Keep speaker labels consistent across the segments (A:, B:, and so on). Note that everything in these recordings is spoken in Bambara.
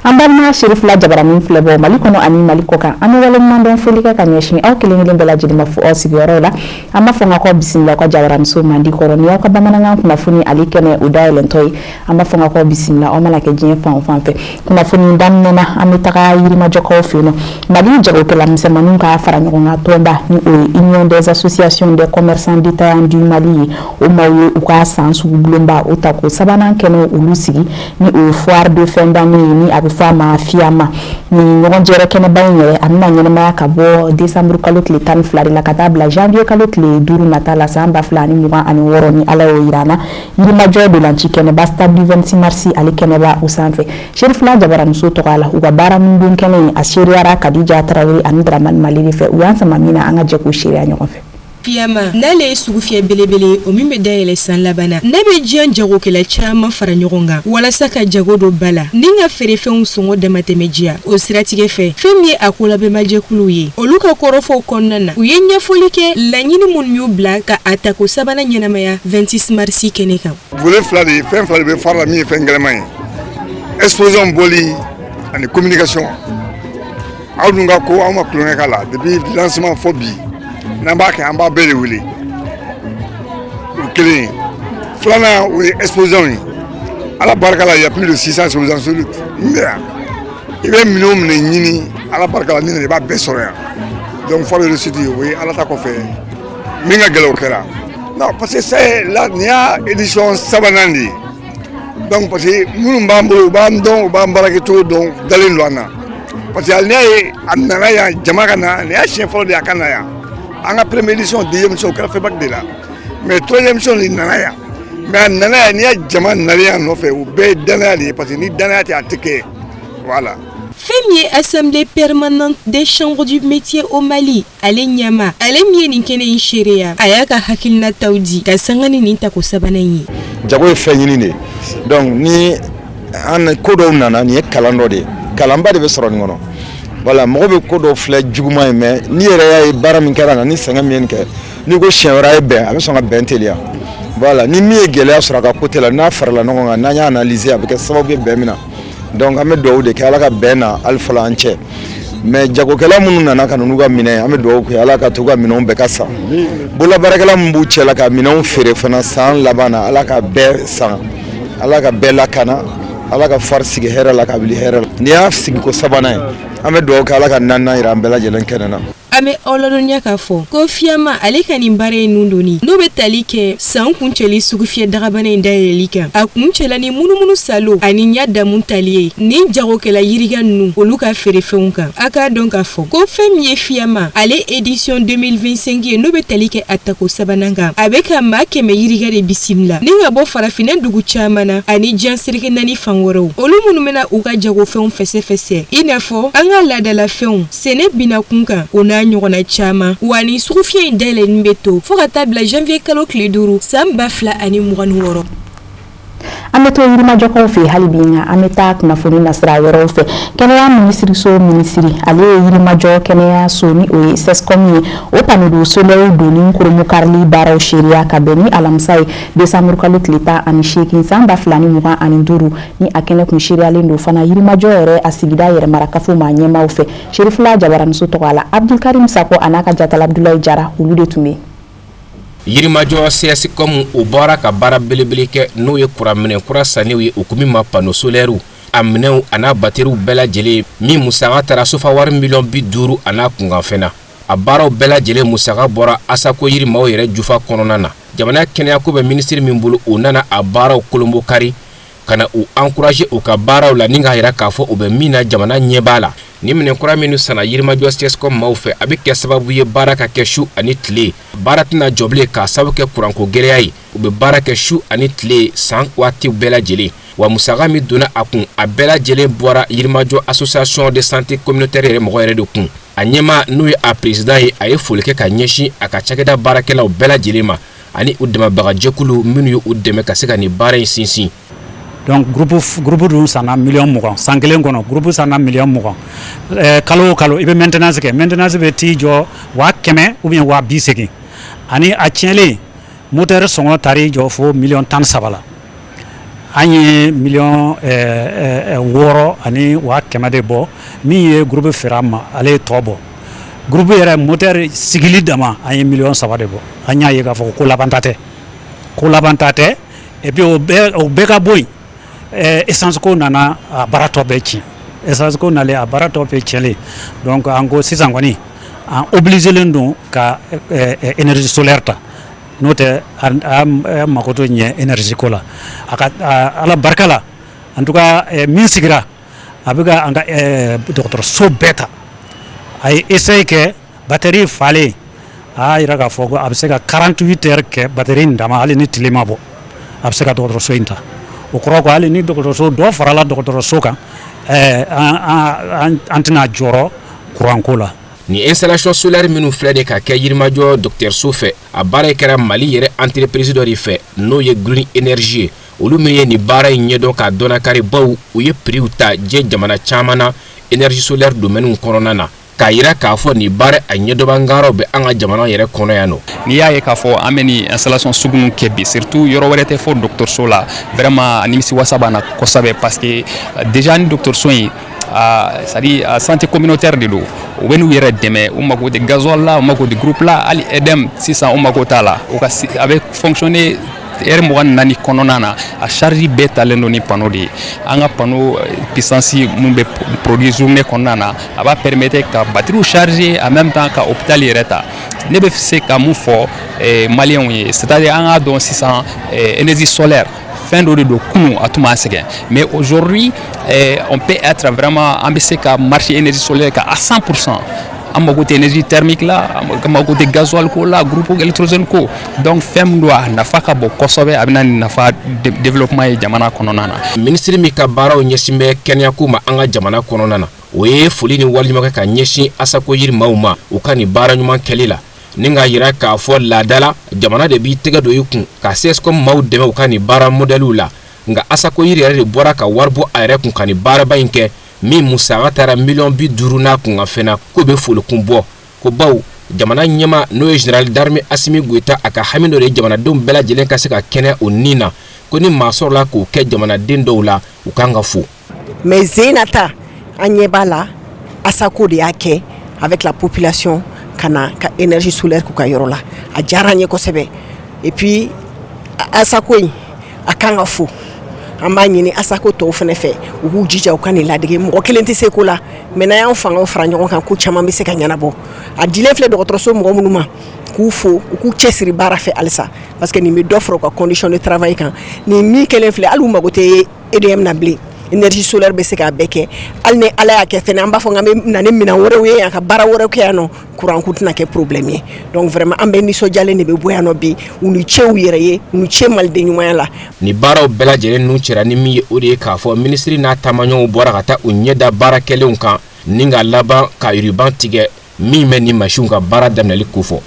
A: Ambalma Sheriff la Jabarani Flebo Malikono ani Malikoka annual mandon Felika Kanyashi au killing Bellajima for Sigorola ama fonga ko bisimila ko Jabaram so mandi koroni ko bamananga kuna funi alikene udaile lentoi ama fonga ko bisimila o malake jien fanfe kuna funi damnena amitaka yirima joko fino mali jago pela msemanu ka fara nyonga tomba ni Union des associations des commerçants détaillants du Mali o mawe uka sansu blomba otako sabana keno ulusigi ni foire de fin d'année ni fama fiama ni ngonjere kene bayere amina nyene ma kabo décembre kalot le tan flari la katabla janvier kalot le duru natala samba flani muga ani woro ni ala o irana yiri major de lanchi kene basta du 26 mars ali kene ba usanfe Sheriff la Jabarani so to kala uga bara mundun kene asiriara Kadija Traoré ani Draman Malili fe uyansa mamina anga jeko shiria nyofe
B: Fiama nale sugufie belebele o mimbe dayele san labana nabe jian jago kela chama fara nyogonga wala saka jago do bala ninga fere fe songo de matemedia o siratige fe femie akola be maje kuluye oluka korofo konnana uyenya folike lanyini mun miu blaka atako sabana nyenamaya 26 marsi keneka
C: voulez flari fem flari be fara mi fengremay explosion boli en communication awdunga ko awma klone kala depuis lancement phobie Nambake amba beli wili ukili flana ou explosion à la barcala il y a plus de 600 explosions sur route il est minimum ni à la barcala ni ba besoin donc faut le citer oui à la ta ko fait minga gelo kera non parce que c'est la nia édition sabanandi donc parce que munu mbambo bamdon bambaraki to donc dalin loana parce que alnia amnana ya jamakana ne a chien folo de akana ya en la première édition, deuxième édition, on a fait bac de là. Mais troisième édition, il n'y en a rien. Mais il n'y a jamais rien fait. Ou bien il parce que ni dernier a attaqué. Voilà.
B: Fémier assemblée permanente des chambres du métier au Mali. Ale Nyama, ale mieni kene insheria. Ayaka hakilna taudi. Kasangani ninta ko sabanayi.
D: Jago e fenyini. Donc ni an kodo nana ni kalando de. Kalamba de soro ngono. Voilà, moi je codo flèche du moins mais ni réa bara min kala ni sanga mien ke ni go chewra e ben avec son bentelia voilà ni mi gele sur ka côté la na farla no nga na analyser avec sababu be mina donc ame do de kala ka bena alfa lanche mais jago kala munu na ka no ga mine ame do ko ala ka to ga mino be kasa bula barakala mbu chela ka mino fere fana san labana ala ka be san ala ka bela kana ala ka farsi ge hera la ka bili hera ni afsi ko sabana ame do kala ka nanna ira ambela jelen kenena
B: ame olodonya ka fo ko fiama ale kani mbare nundoni no betali ke san kuncheli sugufie darabane ndaye lika akunchela ni munu salo ani nyada muntaliye ni jago kela yiriga nu oluka fere feunka aka donc a fo ko femie fiama ale édition 2025 no betali ke atako sabananga abeka make me yiriga de bisimla ninga bo farafina dugu chamana ani jansirike nani fangoro olumunu mena uka jago feun fese ina fo anga lada la feun sene bina kunka ona nyogona chama wani sugufie indele nbeto fo table janvier kalo kleduru samba fla ani mugan woro
A: ameto yirima joko fe halibinga ameta kuna foni nasra yoro fe kenya ministry so ministry ale yirima joko kenya so ni o sescomi o panodo so le doni kurumu karli baraw sheria kabeni alamsai décembre kalo klita ani shekin samba fla ni mugan ani duru ni akene kun sheria lendo fana yirima jore asigida yere marakafu manyema o fe Sheriff la Jabarani so to ala Abdul Karim Sako anaka jatala Abdoulaye Jara ulude tume
E: Yirimajo siyasi comme o bora ka bara belebele ke no ye kuramene kura sani ye okumi ma pano solaire amneu ana bateru bela jele mi musaga tara sofa war million bi duru ana kunga fena a baraw bela jele musaga bora asako yirimaw yere jufa kononana jamana kenya ko be ministre min bulu onana a baraw kolombo kari kana o encourager o ka baraw la ninga hira ka fo o be mina jamana nyebala ni minen kura minu sana yirima justice comme mawfe abike sababu ye baraka keshu ani tle baratina joble ka sabuke kuranko gereyai ube baraka shu ani tle san wati bela jele wa musaga mi dona akun abela jele bora yirima jo association de santé communautaire mo yere de kun anyema no a president ye aye folike ka nyeshi aka chakeda barakela bela jele ma ani udema bagajekulu minu yu udeme ka seka ni bare sinsin.
F: Donc groupe dun sana million mugan sankelen kono groupe sana million mugan kalo ibe maintenance be ti jo wa keme ou bien wa biseki ani a tienle moteur songo tari jo fo million tan sabala an ye million wɔɔrɔ ani 100 de bɔ min ye groupe fera ma ale ye tɔ bɔ groupe yɛrɛ moteur sigili dama an ye million 3 de bɔ an y'a ye k'a fɔ ko laban ta tɛ et puis o bɛɛ ka bɔ yen essence ko nana a baara tɔ bɛɛ tiɲɛ essence ko nalen a baara tɔ bɛɛ tiɲɛlen donc an ko sisan kɔni an obligé len don ka énergie solaire ta n'o tɛ a mako to ɲɛ énergie ko la ala barika la en tout cas min sigira a bɛ ka an ka dɔgɔtɔrɔso bɛɛ ta a ye essaye kɛ batterie falen a y'a yira k'a fɔ ko a bɛ se ka 48 heures kɛ batterie in dama hali ni tile ma bɔ a bɛ se ka dɔgɔtɔrɔso in ta o kɔrɔ ko hali ni dɔgɔtɔrɔso dɔ farala dɔgɔtɔrɔso kan an tɛna jɔrɔ courant ko la.
E: Ni installation solaire minnu filɛ de ka kɛ Yirimajɔ docteur fɛ a baara kɛra Mali yɛrɛ entreprise dɔ de fɛ n'o ye Green Energy olu min ye ni baara in ɲɛdɔn ka dɔnna kari baw u ye prix ta diɲɛ jamana caman na énergie solaire domaine kɔnɔna na k'a yira k'a fɔ ni baara a ɲɛdɔbangaraw bɛ an ka jamana yɛrɛ kɔnɔ yan nɔ.
G: N'i y'a ye k'a fɔ an bɛ ni installation sugu min kɛ bi surtout yɔrɔ wɛrɛ tɛ fɔ docteur la vraiment nimisiwasa b'an na kosɛbɛ parce que déjà ni docteur in c'est-à-dire santé communautaire de do u bɛ n'u yɛrɛ dɛmɛ u mago de gasoil la u mago de groupe la hali EDEM sisan u mago t'a la u ka a bɛ fonctionner heure 24 kɔnɔna na a charge bɛɛ talen don ni panneau de ye an ka panneau puissance mun bɛ produit journée kɔnɔna na a b'a permettre ka batterie charger en même temps ka hôpital yɛrɛ ta ne bɛ se ka mun fɔ maliyɛnw ye c'est-à-dire an k'a dɔn sisan énergie solaire fin dɔ de don kunu a tun b'an sɛgɛn mais aujourd'hui on peut être vraiment an bɛ se ka marché énergie solaire kan à 100%. an mago tɛ énergie thermique la an mago tɛ gasoil ko la groupe électrogène ko donc fɛn min don a nafa ka bon kosɛbɛ a bɛna ni nafa développement ye jamana kɔnɔna na. Ministre min ka baaraw ɲɛsin bɛ kɛnɛyako ma an ka jamana kɔnɔna na o ye foli ni waliɲuman kɛ ka ɲɛsin Asako Yirimaw ma u ka ni baara ɲuman kɛli la ni k'a yira k'a fɔ laadala jamana de b'i tɛgɛ don i kun ka CSCOM maaw dɛmɛ u ka ni baara modèlew la nka Asako Yiri yɛrɛ de bɔra ka wari bɔ a yɛrɛ kun ka ni baaraba in kɛ min musaka taara $50 n'a kun ka fɛnna ko bɛ folikun bɔ ko baw jamana ɲɛma n'o ye général d'armée Assimi Goïta a ka hami dɔ de jamanadenw bɛɛ lajɛlen ka se ka kɛnɛ o nin na ko ni maa sɔrɔla k'o kɛ jamanaden dɔw la u kan ka fo.
H: Mais Zénata an ɲɛ b'a la Asako de y'a kɛ avec la population kana ka énergie solaire k'u ka yɔrɔ la a diyara an ye kosɛbɛ et puis Asako in a kan ka fo an b'a ɲini Asako tɔw fɛnɛ fɛ u k'u jija u ka nin ladege mɔgɔ kelen tɛ se ko la mais n'an y'an fangaw fara ɲɔgɔn kan ko caman bɛ se ka ɲɛnabɔ a dilen filɛ dɔgɔtɔrɔso mɔgɔ minnu ma k'u fo u k'u cɛsiri baara fɛ halisa parce que nin bɛ dɔ fara u ka condition de travail kan nin min kelen filɛ hali u mago tɛ EDM na bilen énergie solaire bɛ se k'a bɛɛ kɛ hali ni ala y'a kɛ fɛnɛ an b'a fɔ k'an bɛ na ni minɛn wɛrɛw ye yan ka baara wɛrɛw kɛ yan nɔ courant ko tɛna kɛ problème ye donc vraiment an bɛ nisɔndiyalen de bɛ bɔ yan nɔ bi u ni ce u yɛrɛ ye u ni ce maliden ɲumanya la.
E: Ni baaraw bɛɛ lajɛlen nun cɛra ni min ye o de ye k'a fɔ ministre n'a taamaɲɔgɔnw bɔra ka taa u ɲɛda baara kɛlenw kan ni ka laban ka yiriban tigɛ min bɛ ni machine ka baara daminɛli ko fɔ.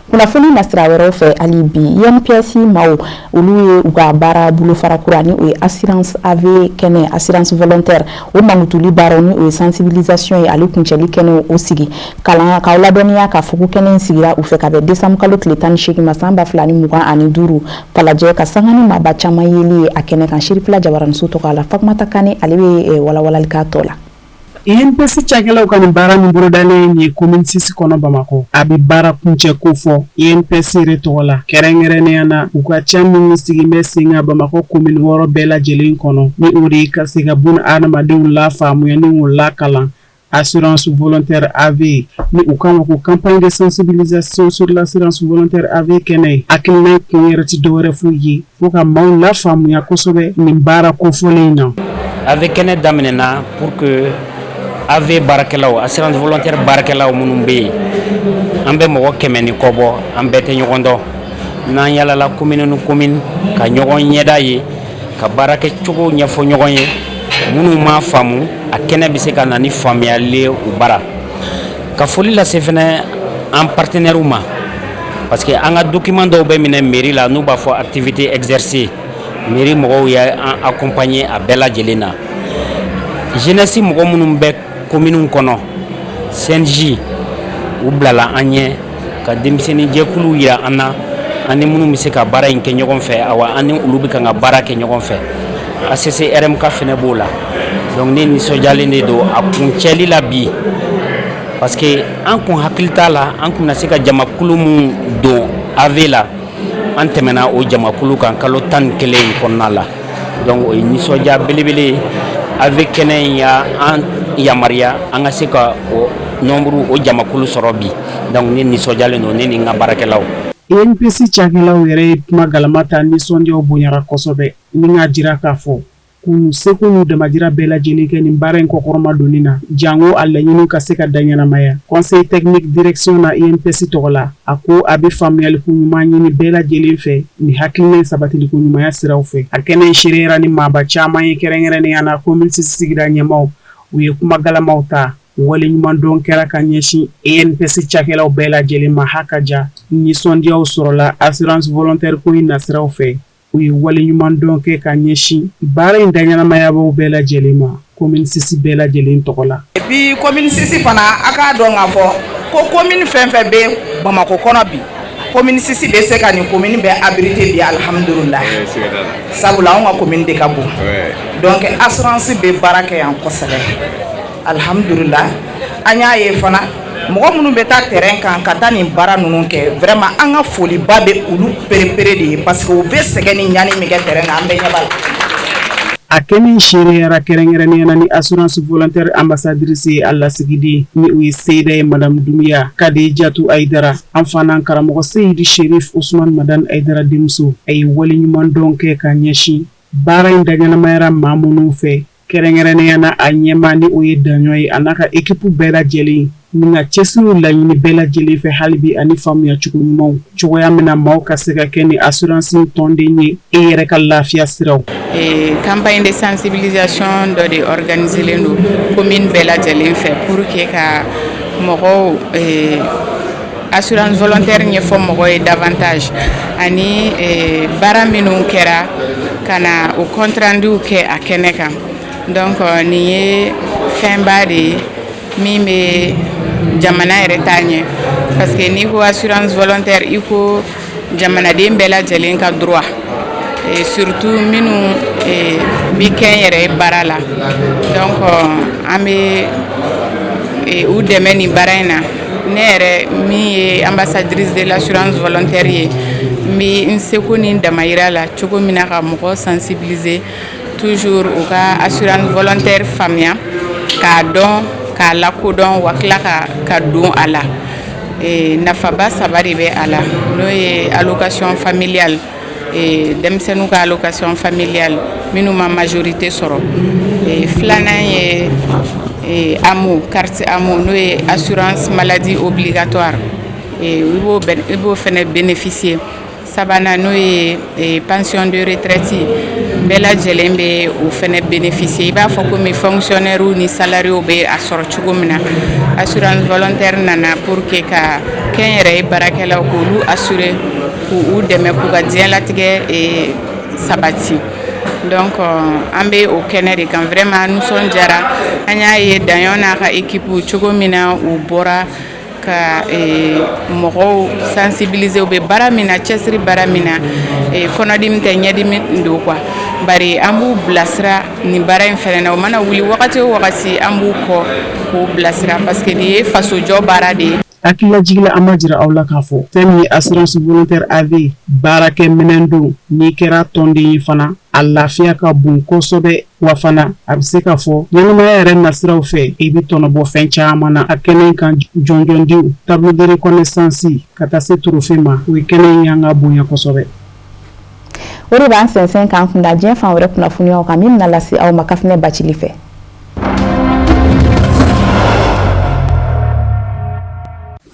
A: Kunnafoni na sira wɛrɛw fɛ hali bi INPS maaw olu ye u ka baara bolofara kura ni o ye assurance AV kɛnɛ assurance volontaire o mangutuli baaraw ni o ye sensibilisation ye ale kuncɛli kɛnɛ o sigi kalan k'aw ladɔnniya k'a fɔ ko kɛnɛ in sigira u fɛ ka bɛn décembre kalo tile 18 ma san 2025 falajɛ ka sanga ni maaba caman yeli ye a kɛnɛ kan Shirifila Jabaramuso tɔgɔ la Fatumata Kane ale bɛ walawalali k'a tɔ la.
I: INPS cakɛlaw ka nin baara min bolodalen ye commune 6 kɔnɔ Bamakɔ a bɛ baara kuncɛ ko fɔ INPS yɛrɛ tɔgɔ la kɛrɛnkɛrɛnnenya na u ka ca minnu sigilen bɛ sen kan Bamakɔ commune 6 bɛɛ lajɛlen kɔnɔ ni o de ye ka se ka buna adamadenw lafaamuya ni k'u lakalan assurance volontaire AV ni u kama ko campagne de sensibilisation sur l'assurance volontaire AV kɛnɛ hakilina kun yɛrɛ ti dɔwɛrɛ f'u ye fo ka maaw lafaamuya kosɛbɛ nin baara kofɔlen in na.
J: AV kɛnɛ daminɛna pour que AV baarakɛlaw assurance volontaire baarakɛlaw minnu bɛ yen an bɛ mɔgɔ 100 ni kɔ bɔ an bɛɛ tɛ ɲɔgɔn dɔn n'an yalala commune ni commune ka ɲɔgɔn ɲɛda ye ka baarakɛ cogo ɲɛfɔ ɲɔgɔn ye minnu m'a faamu a kɛnɛ bɛ se ka na ni faamuyali ye u bara ka foli lase fɛnɛ an partenaires ma parce que an ka document dɔw bɛ minɛ mairie la n'u b'a fɔ activité exercée mairie mɔgɔw y'an accompagner a bɛɛ lajɛlen na jeunesse mɔgɔ minnu bɛ commune kɔnɔ CNJ u bilala an ɲɛ ka denmisɛnnin jɛkuluw yira an na ani minnu bɛ se ka baara in kɛ ɲɔgɔn fɛ awa ani olu bɛ kan ka baara kɛ ɲɔgɔn fɛ ACCRMK fɛnɛ b'o la donc ne nisɔndiyalen de don a kuncɛli la bi parce que an kun hakili t'a la an kun na se ka jamakulu mun don AV la an tɛmɛna o jamakulu kan kalo 11 in kɔnɔna la donc o ye nisɔndiya belebele ye AV kɛnɛ in y'an yamaruya an ka se ka o nombre o jamakulu sɔrɔ bi donc ne nisɔndiyalen don ne ni n ka baarakɛlaw.
I: ANPC cakɛlaw yɛrɛ ye kuma galama ta nisɔndiyaw bonyara kosɛbɛ ni k'a jira k'a fɔ k'u seko n'u damajira bɛɛ lajɛlen kɛ nin baara in kɔkɔrɔma donni na jango a laɲiniw ka se ka da ɲɛnamaya. Conseil technique direction na ANPC tɔgɔ la a ko a bɛ faamuyaliko ɲuman ɲini bɛɛ lajɛlen fɛ ni hakilina sabatiliko ɲumanya siraw fɛ. A kɛnɛ seereyara ni maaba caman ye kɛrɛnkɛrɛnnenya na commune sigida ɲɛmaw u ye kuma galamaw ta wale ɲuman dɔn kɛra ka ɲɛsin ANPC cakɛlaw bɛɛ lajɛlen ma hakaja nisɔndiyaw sɔrɔla assurance volontaire ko in nasiraw fɛ u ye wale ɲuman dɔn kɛ ka ɲɛsin baara in daɲɛnamayabaw bɛɛ lajɛlen ma commune sisi bɛɛ lajɛlen tɔgɔ la.
K: Et puis commune sisi fana a k'a dɔn k'a fɔ ko commune fɛn fɛn bɛ Bamakɔ kɔnɔ bi commune sisi bɛ se ka nin commune bɛɛ abriter bi alhamdulillah sabula anw ka commune de ka bon donc assurance bɛ baara kɛ yan kosɛbɛ alhamdulillah an y'a ye fana mɔgɔ minnu bɛ taa terrain kan ka taa nin baara ninnu kɛ vraiment an ka foliba bɛ olu perepere de ye parce que u bɛ sɛgɛn ni ɲani min kɛ terrain kan an bɛ ɲɛ b'a la.
I: A kɛnɛ seereyara kɛrɛnkɛrɛnnenya na ni assurance volontaire ambassadrice ye a lasigiden ni u ye Seyida ye Madame Dumbuya Kadejatu Aidara an fana karamɔgɔ Seyidi Sherif Usman Madane Aidara denmuso a ye wale ɲuman dɔn kɛ ka ɲɛsin baara in daɲɛnamayara maa minnu fɛ kɛrɛnkɛrɛnnenya na a ɲɛmaa ni o ye daɲɔ ye a n'a ka équipe bɛɛ lajɛlen ni ka cɛsiriw laɲini bɛɛ lajɛlen fɛ halibi ani faamuya cogo ɲumanw cogoya min na maaw ka se ka kɛ ni assurance tɔnden ye e yɛrɛ ka lafiya siraw.
L: Campagne de sensibilisation dɔ de organiselen don commune bɛɛ lajɛlen fɛ pour que ka mɔgɔw assurance volontaire ɲɛfɔ mɔgɔw ye davantage ani baara minnu kɛra ka na o compte rendu kɛ a kɛnɛ kan donc nin ye fɛnba de ye min bɛ jamana yɛrɛ taa ɲɛ parce que n'i ko assurance volontaire i ko jamanaden bɛɛ lajɛlen ka droit surtout minnu bi kɛ yɛrɛ baara la donc an bɛ u dɛmɛ nin baara in na ne yɛrɛ min ye ambassadrice de l'assurance volontaire ye n bɛ n seko ni damayira la cogo min na ka mɔgɔ sensibiliser toujours u ka assurance volontaire faamuya k'a dɔn k'a lakodɔn wa tila ka don a la nafaba saba de bɛ a la n'o ye allocation familiale denmisɛnninw ka allocation familiale minnu ma majorité sɔrɔ filanan ye AMO carte AMO n'o ye assurance maladie obligatoire i b'o fɛnɛ bénéficier sabanan n'o ye pension de retraite bɛɛ lajɛlen bɛ o fɛnɛ bénéficier i b'a fɔ komi fonctionnaire ni salariés bɛ a sɔrɔ cogo min na assurance volontaire nana pour que ka kɛnyɛrɛye baarakɛlaw k'olu assurer k'u dɛmɛ k'u ka diɲɛlatigɛ sabati donc an bɛ o kɛnɛ de kan vraiment nisɔndiyara an y'a ye Daɲɔn n'a ka équipe cogo min na u bɔra ka mɔgɔw sensibiliser u bɛ baara min na cɛsiri baara min na kɔnɔdimi tɛ ɲɛdimi don quoi bari an b'u bilasira nin baara in fɛnɛ na u mana wuli wagati o wagati an b'u kɔ k'u bilasira parce que nin ye fasojɔ baara de ye.
I: Hakilila jigila an ma jira aw la k'a fɔ fɛn min ye assurance volontaire AV baarakɛ minɛn don n'i kɛra tɔnden ye fana a lafiya ka bon kosɛbɛ wa fana a bɛ se ka fɔ ɲɛnamaya yɛrɛ nasiraw fɛ i bɛ tɔnɔbɔ fɛn caman na a kɛnɛ kan jɔnjɔndiw tableau de reconnaissance ka taa se trophée ma o ye kɛnɛ in y'an ka bonya kosɛbɛ.
A: O de b'an sɛnsɛn k'an kunda diɲɛ fan wɛrɛ kunnafoniyaw kan min bɛna lase aw ma Kafinɛ Bacili fɛ.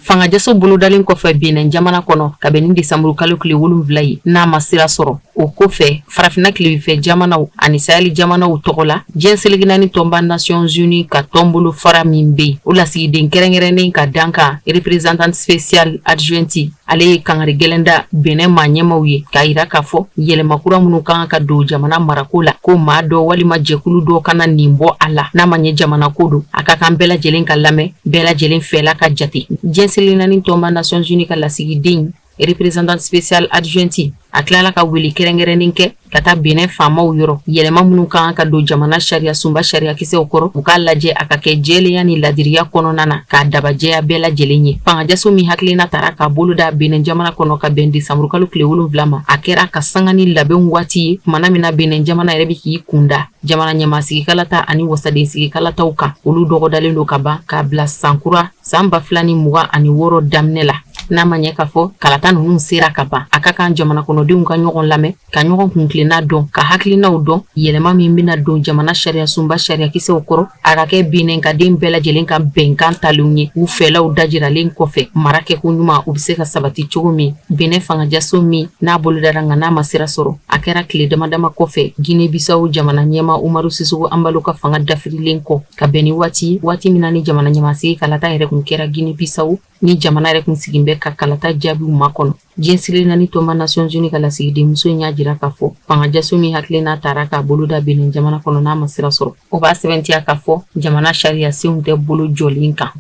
M: Fangajaso bolodalen kɔfɛ Benin jamana kɔnɔ kabini Desanburu kalo tile 7 ye n'a ma sira sɔrɔ o kɔfɛ Farafina tilebinfɛ jamanaw ani Sahel jamanaw tɔgɔ la diɲɛ seligi naani tɔnba Nations Unies ka tɔnbolo fara min bɛ o lasigiden kɛrɛnkɛrɛnnen ka dankan représentante spéciale adjointe ale ye kangari gɛlɛn da Benin maa ɲɛmaw ye k'a yira k'a fɔ yɛlɛmakura minnu kan ka don jamana marako la ko maa dɔ walima jɛkulu dɔ kana nin bɔ a la n'a ma ɲɛ jamana ko don a ka kan bɛɛ lajɛlen ka lamɛn bɛɛ lajɛlen fɛla ka jate diɲɛ seligi naani tɔnba Nations Unies ka lasigiden représentant spécial adjointi a tilala ka wuli kɛrɛnkɛrɛnnen kɛ ka taa Benin faamaw yɔrɔ yɛlɛma minnu kan ka don jamana sariya sunba sariya kisɛw kɔrɔ u k'a lajɛ a ka kɛ jɛlenya ni ladiriya kɔnɔna na k'a dabajɛya bɛɛ lajɛlen ye. Fangajaso min hakilina tara k'a bolo da Benin jamana kɔnɔ ka bɛn Desanburu kalo tile 7 ma a kɛra ka sanga ni labɛnw waati ye kumana min na Benin jamana yɛrɛ bɛ k'i kunda jamana ɲɛmasigi kalata ani wasaden sigi kalataw kan olu dɔgɔdalen don ka ban k'a bila sankura san 2026 daminɛ la. N'a ma ɲɛ k'a fɔ kalata ninnu sera ka ban a ka kan jamana kɔnɔdenw ka ɲɔgɔn lamɛn ka ɲɔgɔn kunkilenna dɔn ka hakilinaw dɔn yɛlɛma min bɛna don jamana sariya sunba sariya kisɛw kɔrɔ a ka kɛ Benin ka den bɛɛ lajɛlen ka bɛnkan talenw ye u fɛlaw dajiralen kɔfɛ mara kɛko ɲuman u bɛ se ka sabati cogo min Benin fangajaso min n'a bolodara nka n'a ma sira sɔrɔ a kɛra tile damadama kɔfɛ Guinée Bissau jamana ɲɛma Umaru Sissoco Embalo ka fanga dafirilen kɔ ka bɛn ni waati min na ni jamana ɲɛmasigi kalata yɛrɛ kun kɛra Guinée Bissau ni jamana yɛrɛ kun sigin bɛ ka kalata jaabiw makɔnɔ. Diɲɛ siri naani tɔnba Nations Unies ka lasigiden in y'a jira k'a fɔ fangajaso min hakilina tara k'a bolo da Benin jamana kɔnɔ n'a ma sira sɔrɔ o b'a sɛbɛntiya k'a fɔ jamana sariya senw tɛ bolo jɔlen kan.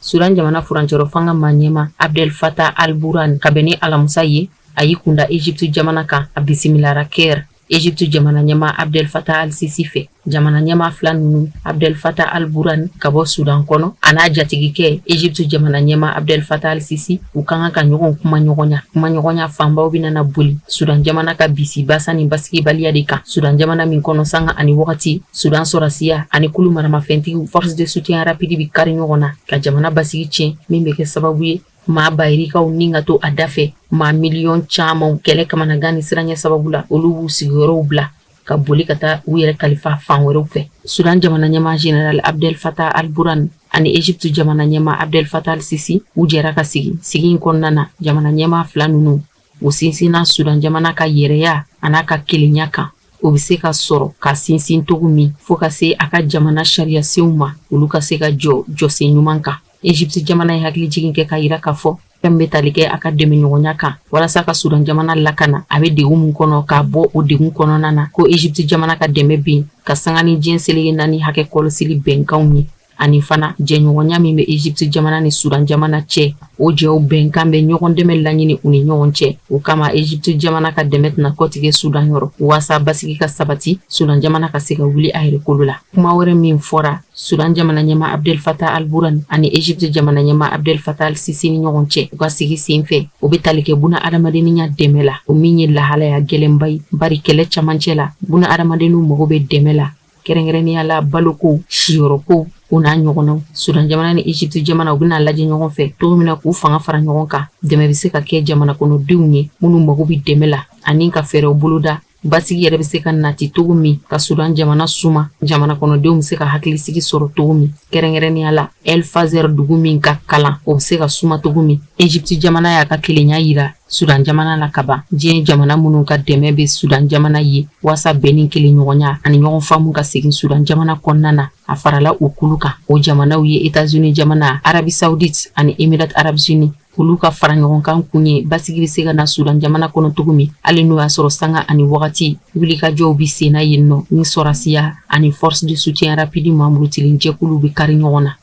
M: Sudan jamana furancɛrɔ fanga maa ɲɛma Abdel Fattah al-Burhan ka bɛn ni Alamusa ye a y'i kunda Egypte jamana kan a bisimilara Caire. Egypte jamana ɲɛma Abdel Fattah al-Sisi fɛ jamana ɲɛma fila ninnu Abdel Fattah al-Burhan ka bɔ Sudan kɔnɔ a n'a jatigikɛ Egypte jamana ɲɛma Abdel Fattah al-Sisi u kan ka ɲɔgɔn kuma ɲɔgɔnya fanbaw bɛna boli Sudan jamana ka bisi basa ni basigibaliya de kan. Sudan jamana min kɔnɔ sanga ani wagati Sudan sɔrasiya ani kulu maramafɛntigiw force de soutien rapide bi kari ɲɔgɔn na ka jamana basigi tiɲɛ min bɛ kɛ sababu ye maa bayirikaw ni ka to a dafɛ maa miliyɔn caman kɛlɛ kamanagan ni siranya sababu la olu b'u sigiyɔrɔw bila ka boli ka taa u yɛrɛ kalifa fan wɛrɛw fɛ. Sudan jamana ɲɛma General Abdel Fattah al-Burhan ani Egypte jamana ɲɛma Abdel Fattah al-Sisi u jɛra ka sigi in kɔnɔna na jamana ɲɛma fila ninnu u sinsinna Sudan jamana ka yɛrɛya a n'a ka kelenya kan o bɛ se ka sɔrɔ ka sinsin cogo min fo ka se a ka jamana sariya senw ma olu ka se ka jɔsen ɲuman kan. Egypte jamana ye hakili jigin kɛ ka yira k'a fɔ fɛn bɛ tali kɛ a ka dɛmɛ ɲɔgɔnya kan walasa ka Sudan jamana lakana a bɛ degun mun kɔnɔ k'a bɔ o degun kɔnɔna na ko Egypte jamana ka dɛmɛ bin ka sanga ni diɲɛ selege naani hakɛ kɔlɔsili bɛnkanw ye ani fana jɛɲɔgɔnya min bɛ Egypte jamana ni Sudan jamana cɛ o jɛw bɛnkan bɛ ɲɔgɔn dɛmɛ laɲini u ni ɲɔgɔn cɛ o kama Egypte jamana ka dɛmɛ tɛna kɔtigɛ Sudan yɔrɔ waasa basigi ka sabati Sudan jamana ka se ka wuli a yɛrɛ kolo la. Kuma wɛrɛ min fɔra Sudan jamana ɲɛma Abdel Fattah al-Burhan ani Egypte jamana ɲɛma Abdel Fattah al-Sisi ni ɲɔgɔn cɛ u ka sigi sen fɛ o bɛ tali kɛ buna adamadeniya dɛmɛ la o min ye lahalaya gɛlɛnba ye bari kɛlɛ camancɛ la buna adamadenw mago bɛ dɛmɛ la kɛrɛnkɛrɛnnenya la baloko siyɔrɔko o n'a ɲɔgɔnnaw. Sudan jamana ni Egypte jamana u bɛna lajɛ ɲɔgɔn fɛ cogo min na k'u fanga fara ɲɔgɔn kan dɛmɛ bɛ se ka kɛ jamana kɔnɔdenw ye minnu mago bɛ dɛmɛ la ani ka fɛɛrɛw boloda basigi yɛrɛ bɛ se ka nati cogo min ka Sudan jamana suma jamana kɔnɔdenw bɛ se ka hakilisigi sɔrɔ cogo min kɛrɛnkɛrɛnnenya la El Fazer dugu min ka kalan o bɛ se ka suma cogo min Egypte jamana y'a ka kelenya yira Sudan jamana la kaban diɲɛ jamana minnu ka dɛmɛ bɛ Sudan jamana ye waasa bɛn ni kelen ɲɔgɔnya ani ɲɔgɔn faamu ka segin Sudan jamana kɔnɔna na a farala o kulu kan o jamanaw ye États-Unis jamana Arabie Saoudite ani Émirats Arabes Unis olu ka fara ɲɔgɔn kan kun ye basigi bɛ se ka na Sudan jamana kɔnɔ cogo min hali n'o y'a sɔrɔ sanga ani wagati wulikajɔw bi senna yen nɔ ni sɔrasiya ani force de soutien rapide mamurutilen jɛkulu bɛ kari ɲɔgɔn na.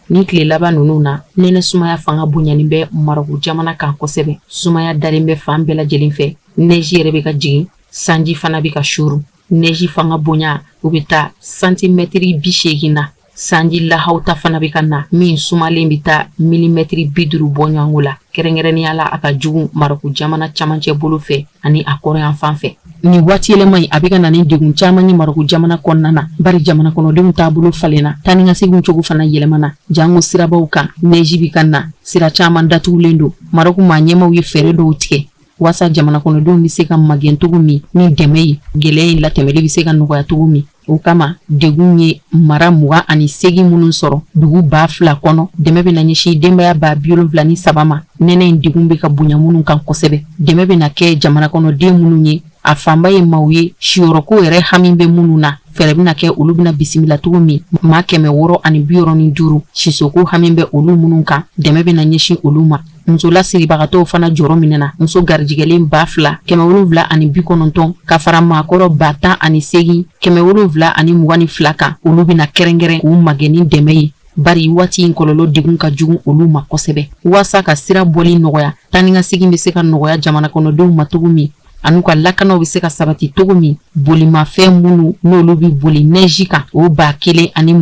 M: Ni tile laban ninnu na nɛnɛ sumaya fanga bonyani bɛ Maroc jamana kan kosɛbɛ sumaya dalen bɛ fan bɛɛ lajɛlen fɛ neige yɛrɛ bɛ ka jigin sanji fana bɛ ka shuru neige fanga bonya u bɛ taa santimɛtiri 80 na sanji lahawta fana bɛ ka na min sumalen bɛ taa milimɛtiri 50 bɔ ɲɔgɔn la kɛrɛnkɛrɛnnenya la a ka jugu Maroc jamana camancɛ bolo fɛ ani a kɔrɔyan fan fɛ. Ni waati yɛlɛma in a bɛ ka na ni degun caman ye Maroc jamana kɔnɔna na bari jamana kɔnɔdenw taabolo falenna taa ni ka segin cogo fana yɛlɛmana jango sirabaw kan neige bɛ ka na sira caman datugulen don Maroc maa ɲɛmaw ye fɛɛrɛ dɔw tigɛ waasa jamana kɔnɔdenw bɛ se ka magɛn cogo min ni dɛmɛ ye gɛlɛya in latɛmɛli bɛ se ka nɔgɔya cogo min o kama degun ye mara 28 minnu sɔrɔ dugu 2000 kɔnɔ dɛmɛ bɛ na ɲɛsin denbaya 73 ma nɛnɛ in degun bɛ ka bonya minnu kan kosɛbɛ dɛmɛ bɛ na kɛ jamana kɔnɔden minnu ye a fanba ye maaw ye siyɔrɔko yɛrɛ hami bɛ minnu na fɛrɛ bɛna kɛ olu bɛna bisimila cogo min maa 695 sisoko hami bɛ olu minnu kan dɛmɛ bɛ na ɲɛsin olu ma muso lasiribagatɔw fana jɔrɔ minɛna muso garijigɛlen 2,700 ani 90 ka fara maakɔrɔ 10,8 722 ani 22 kan olu bɛna kɛrɛnkɛrɛn k'u magɛni dɛmɛ ye bari waati in kɔlɔlɔ degun ka jugu olu ma kosɛbɛ waasa ka sira bɔli nɔgɔya taa ni ka segin bɛ se ka nɔgɔya jamana kɔnɔdenw ma cogo min anu ka lakanaw bɛ se ka sabati cogo min bolimafɛn minnu n'olu bɛ boli neige kan o 1,025 ani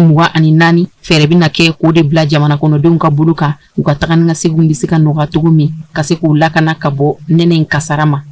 M: 5 ani 24 fɛɛrɛ bɛna kɛ k'o de bila jamana kɔnɔdenw ka bolo kan u ka taga ni ka segin bɛ se ka nɔgɔya cogo min ka se k'u lakana ka bɔ nɛnɛ in kasara ma.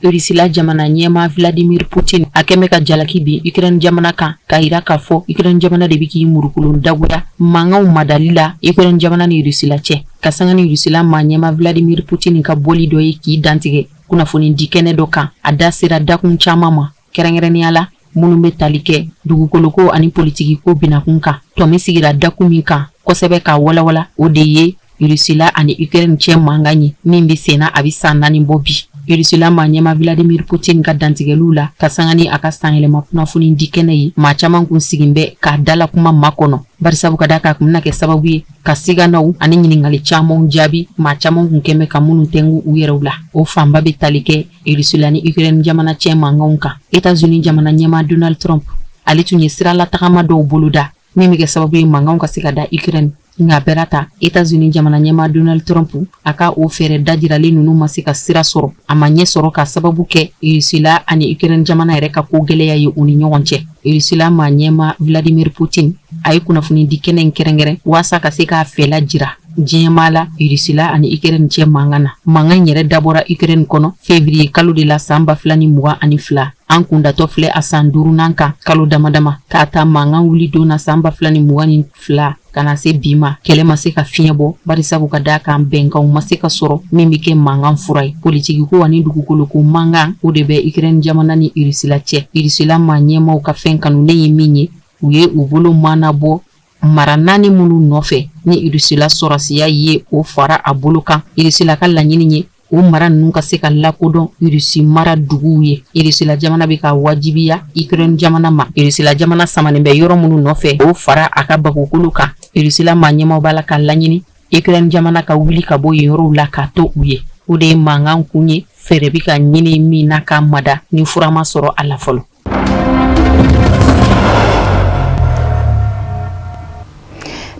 M: Rusila jamana ɲɛma Vladimir Putin a kɛmɛ ka jalaki bi Ukraine jamana kan ka yira k'a fɔ Ukraine jamana de bɛ k'i murukulun dagoya mankanw madali la Ukraine jamana ni Rusila cɛ ka sanga ni Rusila maa ɲɛma Vladimir Putin ka bɔli dɔ ye k'i dantigɛ kunnafoni di kɛnɛ dɔ kan a da sera dakun caman ma kɛrɛnkɛrɛnnenya la minnu bɛ tali kɛ dugukoloko ani politiki ko binakun kan tɔmi sigira dakun min kan kosɛbɛ ka walawala o de ye Rusila ani Ukraine cɛ mankan ye min bɛ senna a bɛ san 4 bɔ bi. Rusila maa ɲɛma Vladimir Putin ka dantigɛliw la ka sanga ni a ka sanyɛlɛma kunnafoni di kɛnɛ ye maa caman kun sigin bɛ k'a dala kuma ma kɔnɔ barisabu ka da k'a kun bɛna kɛ sababu ye ka siganaw ani ɲiningali camanw jaabi maa caman kun kɛmɛ ka minnu tɛngu u yɛrɛw la o fanba bɛ tali kɛ Rusila ni Ukraine jamana cɛ mankanw kan États-Unis jamana ɲɛma Donald Trump ale tun ye sira latagama dɔw boloda min bɛ kɛ sababu ye mankanw ka se ka da Ukraine nga berata États-Unis jamana ɲɛma Donald Trump a ka o fɛɛrɛ dajiralen ninnu ma se ka sira sɔrɔ a ma ɲɛ sɔrɔ ka sababu kɛ Rusila ani Ukraine jamana yɛrɛ ka ko gɛlɛya ye u ni ɲɔgɔn cɛ Rusila maa ɲɛma Vladimir Putin a ye kunnafoni di kɛnɛ in kɛrɛnkɛrɛn waasa ka se k'a fɛla jira diɲɛmaa la Rusila ani Ukraine cɛ mankan na mankan yɛrɛ dabɔra Ukraine kɔnɔ février kalo de la san 2022 an kundatɔ filɛ a san 5nan kan kalo damadama k'a ta mankan wuli don na san 2022 kana se bi ma kɛlɛ ma se ka fiɲɛ bɔ barisabu ka da kan bɛnkanw ma se ka sɔrɔ min bɛ kɛ mankan fura ye politiki ko ani dugukoloko mankan o de bɛ Ukraine jamana ni Rusila cɛ Rusila maa ɲɛmaw ka fɛn kanulen ye min ye u ye u bolo mana bɔ mara 4 minnu nɔfɛ ni Rusila sɔrɔsiya ye o fara a bolo kan Rusila ka laɲini ye o mara ninnu ka se ka lakodɔn Rusi mara duguw ye Rusila jamana bɛ ka wajibiya Ukraine jamana ma Rusila jamana samanen bɛ yɔrɔ minnu nɔfɛ o fara a ka bagokolo kan Rusila maa ɲɛmaw b'a la ka laɲini Ukraine jamana ka wuli ka bɔ yen yɔrɔw la ka to u ye o de ye mankan kun ye fɛɛrɛ bɛ ka ɲini min na ka mada ni fura ma sɔrɔ a la fɔlɔ.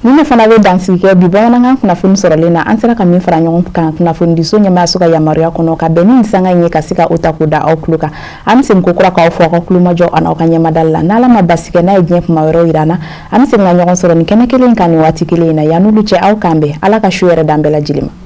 A: Ni fana bɛ dansigi kɛ bi bamanankan kunnafoni sɔrɔlen na an sera ka min fara ɲɔgɔn kan kunnafoni diso ɲɛmaayaso ka yamaruya kɔnɔ ka bɛn ni sanga in ye ka se ka o ta k'o da aw tulo kan an bɛ segin ko kura k'aw fɔ aw ka kulomajɔ ani aw ka ɲɛmadali la n'ala ma basi kɛ n'a ye diɲɛ kuma wɛrɛw yira an na an bɛ segin ka ɲɔgɔn sɔrɔ ni kɛnɛ kelen kan nin waati kelen in na yan'olu cɛ aw kan bɛn ala ka su yɛrɛ d'an bɛɛ lajɛlen ma.